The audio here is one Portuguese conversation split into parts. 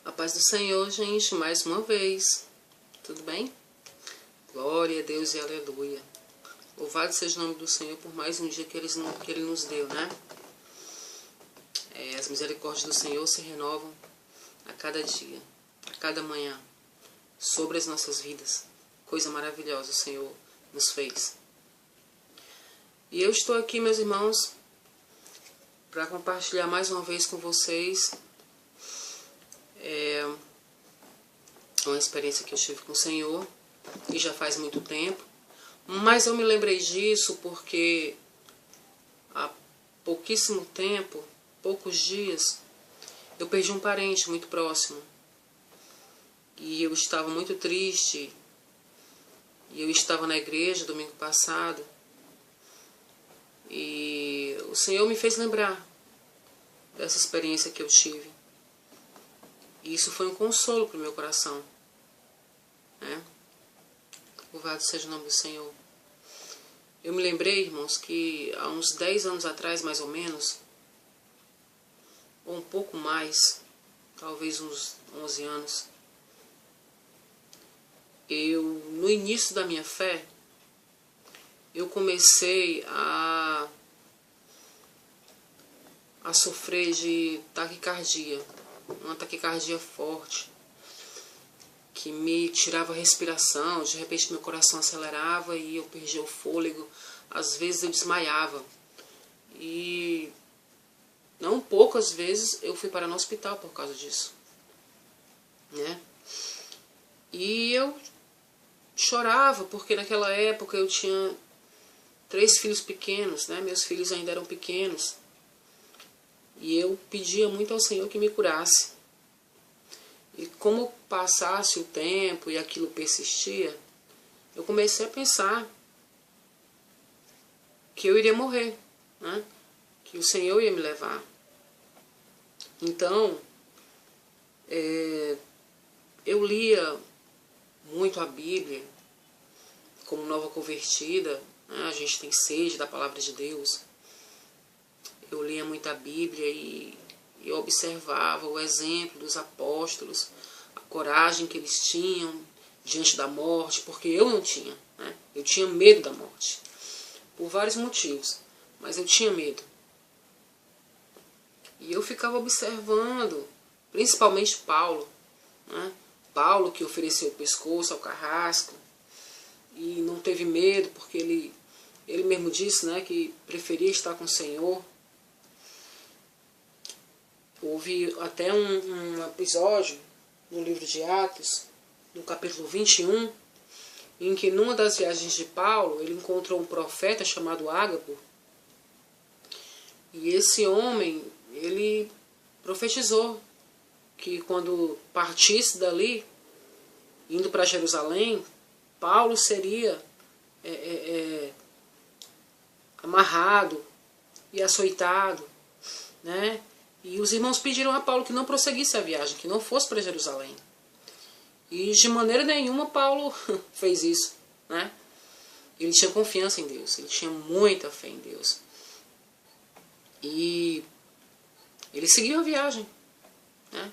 A paz do Senhor, gente, mais uma vez. Tudo bem? Glória a Deus e aleluia. Louvado seja o nome do Senhor por mais um dia que Ele nos deu, né? As misericórdias do Senhor se renovam a cada dia, a cada manhã, sobre as nossas vidas. Coisa maravilhosa o Senhor nos fez. E eu estou aqui, meus irmãos, para compartilhar mais uma vez com vocês uma experiência que eu tive com o Senhor, e já faz muito tempo, mas eu me lembrei disso porque há pouquíssimo tempo, poucos dias, eu perdi um parente muito próximo, e eu estava muito triste, e eu estava na igreja domingo passado, e o Senhor me fez lembrar dessa experiência que eu tive. E isso foi um consolo para o meu coração, né? Louvado seja o nome do Senhor. Eu me lembrei, irmãos, que há uns 10 anos atrás, mais ou menos, ou um pouco mais, talvez uns 11 anos, no início da minha fé, eu comecei a sofrer de taquicardia, uma taquicardia forte, que me tirava a respiração, de repente meu coração acelerava e eu perdia o fôlego, às vezes eu desmaiava. E não poucas vezes eu fui parar no hospital por causa disso, né? E eu chorava, porque naquela época eu tinha 3 filhos pequenos, né? Meus filhos ainda eram pequenos. E eu pedia muito ao Senhor que me curasse. E como passasse o tempo e aquilo persistia, eu comecei a pensar que eu iria morrer, né? Que o Senhor ia me levar. Então, eu lia muito a Bíblia, como nova convertida, né? A gente tem sede da palavra de Deus. Eu lia muito a Bíblia e eu observava o exemplo dos apóstolos, a coragem que eles tinham diante da morte, porque eu não tinha, né? Eu tinha medo da morte, por vários motivos, mas eu tinha medo. E eu ficava observando, principalmente Paulo, né? Paulo que ofereceu o pescoço ao carrasco e não teve medo, porque ele mesmo disse, né, que preferia estar com o Senhor. Houve até um episódio no livro de Atos, no capítulo 21, em que numa das viagens de Paulo, ele encontrou um profeta chamado Ágabo. E esse homem, ele profetizou que quando partisse dali, indo para Jerusalém, Paulo seria amarrado e açoitado, né? E os irmãos pediram a Paulo que não prosseguisse a viagem, que não fosse para Jerusalém. E de maneira nenhuma Paulo fez isso, né? Ele tinha confiança em Deus, ele tinha muita fé em Deus. E ele seguiu a viagem, né?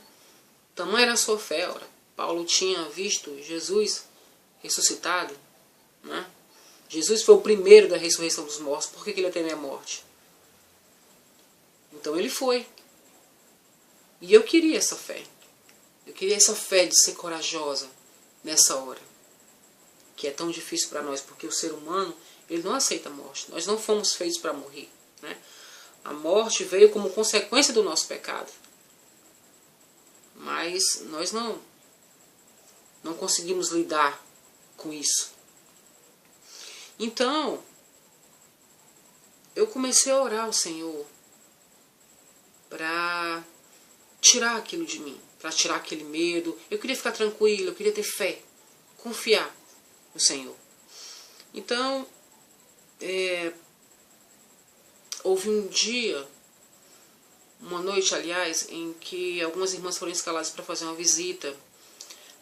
Tamanha era a sua fé, ora. Paulo tinha visto Jesus ressuscitado, né? Jesus foi o primeiro da ressurreição dos mortos, por que ele ia temer a morte? Então ele foi. E eu queria essa fé. Eu queria essa fé de ser corajosa nessa hora, que é tão difícil para nós, porque o ser humano, ele não aceita a morte. Nós não fomos feitos para morrer, né? A morte veio como consequência do nosso pecado. Mas nós não conseguimos lidar com isso. Então, eu comecei a orar ao Senhor para tirar aquilo de mim, para tirar aquele medo. Eu queria ficar tranquilo, eu queria ter fé, confiar no Senhor. Então, houve um dia, uma noite, aliás, em que algumas irmãs foram escaladas para fazer uma visita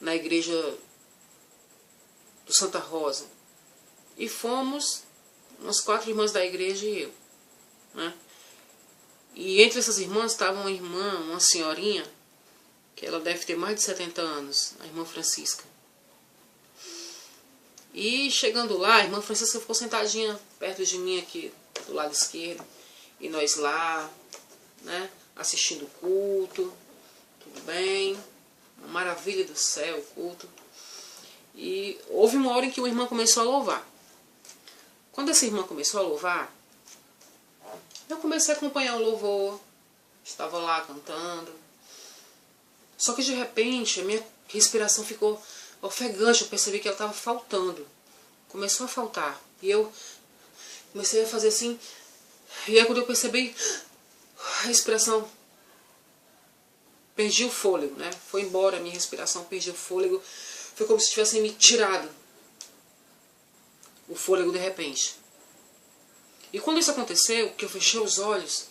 na igreja do Santa Rosa. E fomos umas 4 irmãs da igreja e eu, né? E entre essas irmãs estava uma irmã, uma senhorinha, que ela deve ter mais de 70 anos, a irmã Francisca. E chegando lá, a irmã Francisca ficou sentadinha perto de mim aqui, do lado esquerdo. E nós lá, né, assistindo o culto, tudo bem, uma maravilha do céu o culto. E houve uma hora em que uma irmã começou a louvar. Quando essa irmã começou a louvar, eu comecei a acompanhar o louvor, estava lá cantando. Só que de repente a minha respiração ficou ofegante, eu percebi que ela estava faltando. Começou a faltar. E eu comecei a fazer assim. E aí quando eu percebi a respiração, perdi o fôlego, né? Foi embora a minha respiração, perdi o fôlego. Foi como se tivessem me tirado o fôlego de repente. E quando isso aconteceu, que eu fechei os olhos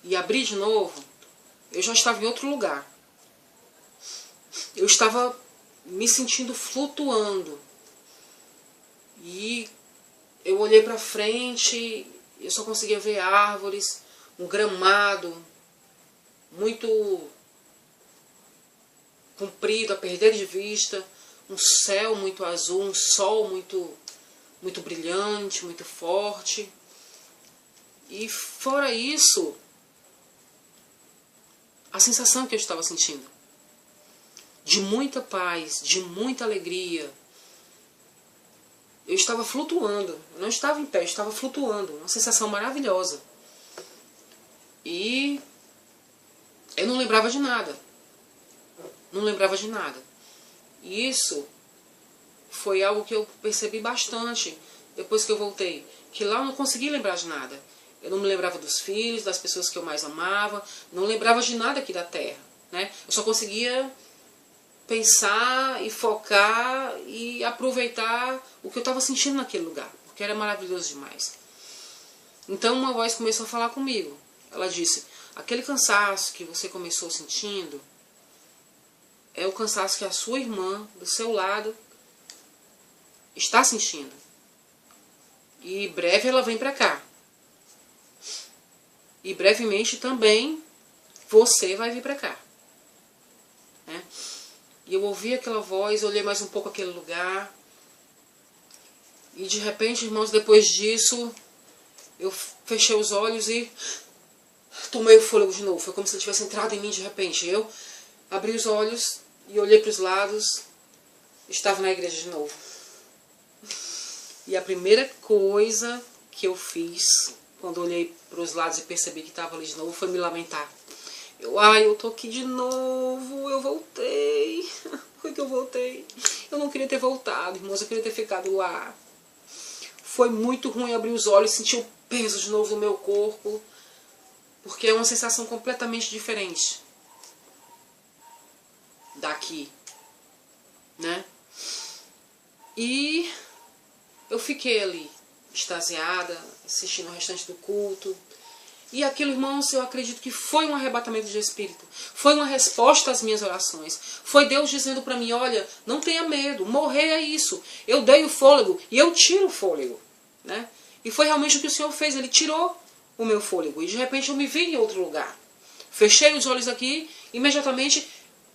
e abri de novo, eu já estava em outro lugar. Eu estava me sentindo flutuando. E eu olhei para frente, eu só conseguia ver árvores, um gramado muito comprido, a perder de vista, um céu muito azul, um sol muito brilhante, muito forte. E fora isso, a sensação que eu estava sentindo, de muita paz, de muita alegria. Eu estava flutuando, eu não estava em pé, eu estava flutuando, uma sensação maravilhosa. E eu não lembrava de nada. Não lembrava de nada. E isso foi algo que eu percebi bastante depois que eu voltei. Que lá eu não consegui lembrar de nada. Eu não me lembrava dos filhos, das pessoas que eu mais amava. Não lembrava de nada aqui da terra, né? Eu só conseguia pensar e focar e aproveitar o que eu estava sentindo naquele lugar. Porque era maravilhoso demais. Então uma voz começou a falar comigo. Ela disse: aquele cansaço que você começou sentindo é o cansaço que a sua irmã do seu lado está sentindo. E breve ela vem para cá. E brevemente também você vai vir para cá. Né? E eu ouvi aquela voz, olhei mais um pouco aquele lugar. E de repente, irmãos, depois disso, eu fechei os olhos e tomei o fôlego de novo. Foi como se ele tivesse entrado em mim de repente. Eu abri os olhos e olhei para os lados. Estava na igreja de novo. E a primeira coisa que eu fiz, quando olhei para os lados e percebi que estava ali de novo, foi me lamentar. Eu tô aqui de novo, eu voltei. Por que eu voltei? Eu não queria ter voltado, irmãos, eu queria ter ficado lá. Foi muito ruim abrir os olhos, sentir o peso de novo no meu corpo, porque é uma sensação completamente diferente daqui, né? E eu fiquei ali, extasiada, assistindo o restante do culto. E aquilo, irmãos, eu acredito que foi um arrebatamento de espírito. Foi uma resposta às minhas orações. Foi Deus dizendo para mim: olha, não tenha medo, morrer é isso. Eu dei o fôlego e eu tiro o fôlego. Né? E foi realmente o que o Senhor fez. Ele tirou o meu fôlego. E de repente eu me vi em outro lugar. Fechei os olhos aqui, imediatamente,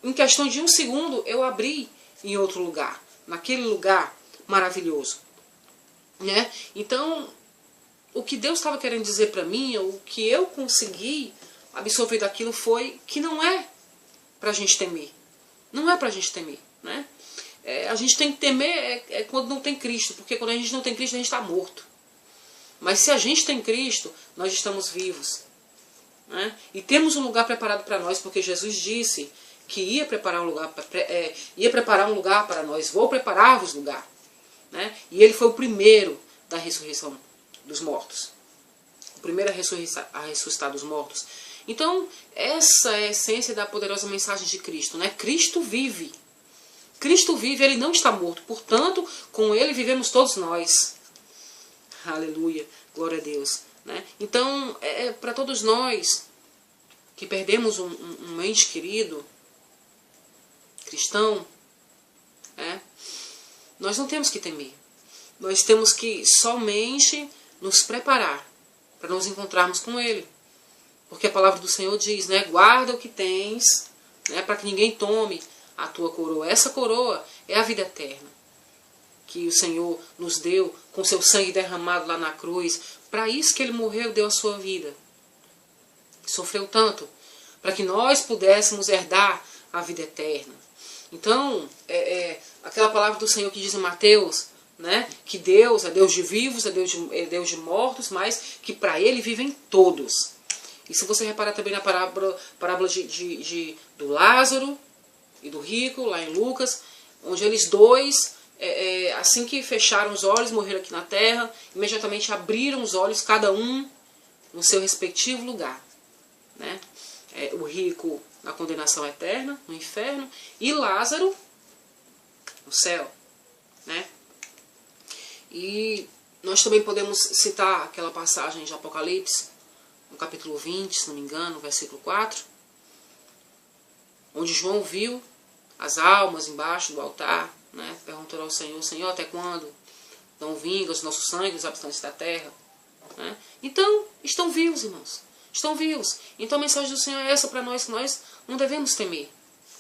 em questão de um segundo, eu abri em outro lugar. Naquele lugar maravilhoso. Né? Então, o que Deus estava querendo dizer para mim, o que eu consegui absorver daquilo foi que não é para a gente temer. Não é para a gente temer. Né? A gente tem que temer quando não tem Cristo, porque quando a gente não tem Cristo, a gente está morto. Mas se a gente tem Cristo, nós estamos vivos. Né? E temos um lugar preparado para nós, porque Jesus disse que ia preparar um lugar para nós. Vou preparar-vos lugar. Né? E ele foi o primeiro da ressurreição dos mortos. O primeiro a ressuscitar dos mortos. Então, essa é a essência da poderosa mensagem de Cristo. Né? Cristo vive. Cristo vive, ele não está morto. Portanto, com ele vivemos todos nós. Aleluia, glória a Deus. Né? Então, para todos nós que perdemos um ente querido, cristão, nós não temos que temer. Nós temos que somente nos preparar para nos encontrarmos com ele. Porque a palavra do Senhor diz, né? Guarda o que tens né, para que ninguém tome a tua coroa. Essa coroa é a vida eterna, que o Senhor nos deu com seu sangue derramado lá na cruz. Para isso que ele morreu, deu a sua vida. Sofreu tanto, para que nós pudéssemos herdar a vida eterna. Então, aquela palavra do Senhor que diz em Mateus, né, que Deus é Deus de vivos, é Deus de mortos, mas que para Ele vivem todos. E se você reparar também na parábola do Lázaro e do rico, lá em Lucas, onde eles dois, assim que fecharam os olhos, morreram aqui na terra, imediatamente abriram os olhos, cada um no seu respectivo lugar. Né? O rico na condenação eterna, no inferno, e Lázaro no céu. Né? E nós também podemos citar aquela passagem de Apocalipse, no capítulo 20, se não me engano, versículo 4, onde João viu as almas embaixo do altar, né? Perguntou ao Senhor, Senhor, até quando não vingas o nosso sangue, os habitantes da terra? Né? Então, estão vivos, irmãos. Estão vivos. Então a mensagem do Senhor é essa para nós, que nós não devemos temer.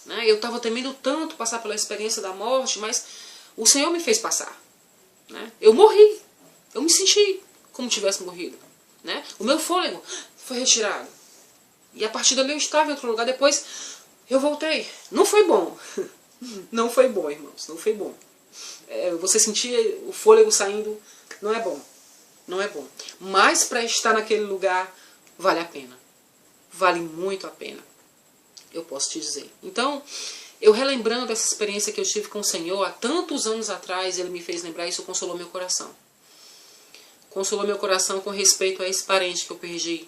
Né? Eu estava temendo tanto passar pela experiência da morte, mas o Senhor me fez passar. Né? Eu morri. Eu me senti como tivesse morrido. Né? O meu fôlego foi retirado. E a partir dali eu estava em outro lugar. Depois eu voltei. Não foi bom. Não foi bom, irmãos. Não foi bom. Você sentir o fôlego saindo, não é bom. Não é bom. Mas para estar naquele lugar, vale a pena. Vale muito a pena. Eu posso te dizer. Então, eu relembrando essa experiência que eu tive com o Senhor há tantos anos atrás, Ele me fez lembrar, isso consolou meu coração. Consolou meu coração com respeito a esse parente que eu perdi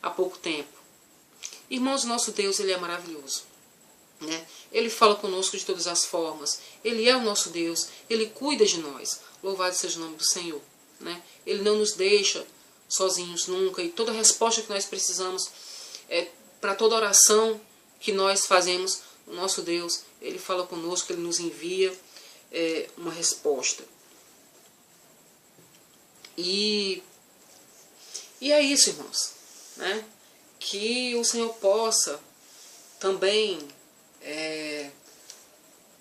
há pouco tempo. Irmãos, nosso Deus, Ele é maravilhoso. Né? Ele fala conosco de todas as formas. Ele é o nosso Deus. Ele cuida de nós. Louvado seja o nome do Senhor. Né? Ele não nos deixa sozinhos nunca. E toda resposta que nós precisamos, para toda oração que nós fazemos, o nosso Deus, Ele fala conosco, Ele nos envia uma resposta. E é isso, irmãos. Né? Que o Senhor possa também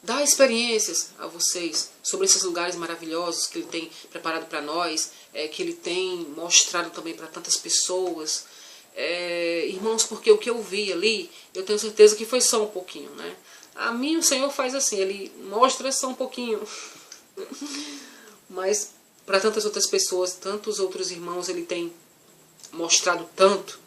dar experiências a vocês sobre esses lugares maravilhosos que Ele tem preparado para nós, que Ele tem mostrado também para tantas pessoas. Irmãos, porque o que eu vi ali, eu tenho certeza que foi só um pouquinho. Né? A mim o Senhor faz assim, Ele mostra só um pouquinho. Mas para tantas outras pessoas, tantos outros irmãos, Ele tem mostrado tanto.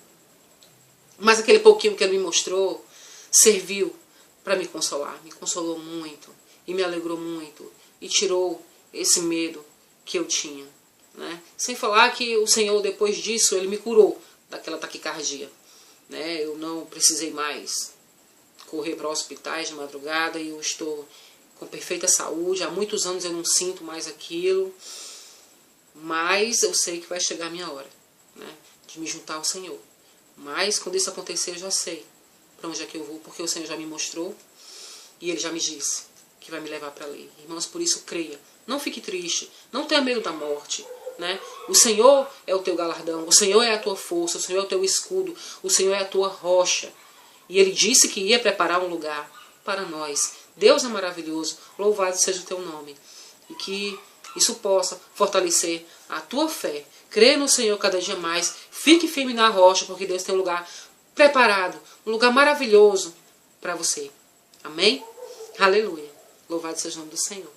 Mas aquele pouquinho que Ele me mostrou serviu para me consolar. Me consolou muito e me alegrou muito e tirou esse medo que eu tinha. Né? Sem falar que o Senhor, depois disso, Ele me curou daquela taquicardia. Né? Eu não precisei mais correr para hospitais de madrugada e eu estou com perfeita saúde. Há muitos anos eu não sinto mais aquilo. Mas eu sei que vai chegar a minha hora, né, de me juntar ao Senhor. Mas quando isso acontecer, eu já sei para onde é que eu vou, porque o Senhor já me mostrou e Ele já me disse que vai me levar para ali. Irmãos, por isso creia. Não fique triste. Não tenha medo da morte. Né? O Senhor é o teu galardão. O Senhor é a tua força. O Senhor é o teu escudo. O Senhor é a tua rocha. E Ele disse que ia preparar um lugar para nós. Deus é maravilhoso. Louvado seja o teu nome. E que isso possa fortalecer a tua fé. Crê no Senhor cada dia mais. Fique firme na rocha, porque Deus tem um lugar preparado. Um lugar maravilhoso para você. Amém? Aleluia. Louvado seja o nome do Senhor.